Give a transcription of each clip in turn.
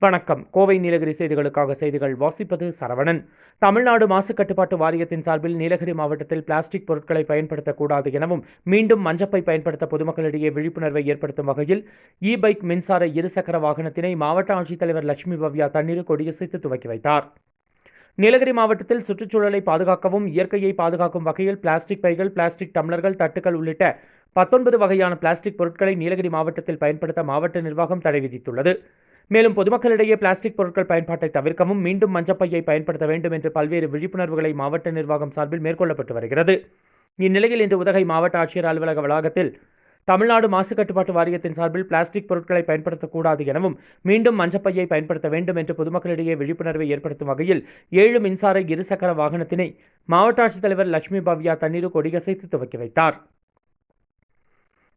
வணக்கம். கோவை நீலகிரி செய்திகளுக்காக செய்திகள் வாசிப்பது சரவணன். தமிழ்நாடு மாசு கட்டுப்பாட்டு வாரியத்தின் சார்பில் நீலகிரி மாவட்டத்தில் பிளாஸ்டிக் பொருட்களை பயன்படுத்தக்கூடாது எனவும் மீண்டும் மஞ்சப்பை பயன்படுத்த பொதுமக்களிடையே விழிப்புணர்வை ஏற்படுத்தும் வகையில் பைக் மின்சார இருசக்கர வாகனத்தினை மாவட்ட ஆட்சித்தலைவர் லட்சுமி பவ்யா தண்ணீர் கொடியசைத்து துவக்கி வைத்தார். நீலகிரி மாவட்டத்தில் சுற்றுச்சூழலை பாதுகாக்கவும் இயற்கையை பாதுகாக்கும் வகையில் பிளாஸ்டிக் பைகள், பிளாஸ்டிக் டம்ளர்கள், தட்டுகள் உள்ளிட்ட 19 வகையான பிளாஸ்டிக் பொருட்களை நீலகிரி மாவட்டத்தில் பயன்படுத்த மாவட்ட நிர்வாகம் தடை விதித்துள்ளது. மேலும் பொதுமக்களிடையே பிளாஸ்டிக் பொருட்கள் பயன்பாட்டை தவிர்க்கவும் மீண்டும் மஞ்சப்பையை பயன்படுத்த வேண்டும் என்று பல்வேறு விழிப்புணர்வுகளை மாவட்ட நிர்வாகம் சார்பில் மேற்கொள்ளப்பட்டு வருகிறது. இந்நிலையில் இன்று உதகை மாவட்ட ஆட்சியர் அலுவலக வளாகத்தில் தமிழ்நாடு மாசு கட்டுப்பாட்டு வாரியத்தின் சார்பில் பிளாஸ்டிக் பொருட்களை பயன்படுத்தக்கூடாது எனவும் மீண்டும் மஞ்சப்பையை பயன்படுத்த வேண்டும் என்று பொதுமக்களிடையே விழிப்புணர்வை ஏற்படுத்தும் வகையில் 7 மின்சார இருசக்கர வாகனத்தினை மாவட்ட ஆட்சித்தலைவர் லட்சுமி பவ்யா தண்ணீர் கொடியசைத்து துவக்கி வைத்தார்.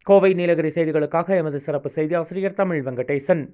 கோவை நீலகிரி செய்திகளுக்காக எமது சிறப்பு செய்தி ஆசிரியர் தமிழ் வெங்கடேசன்.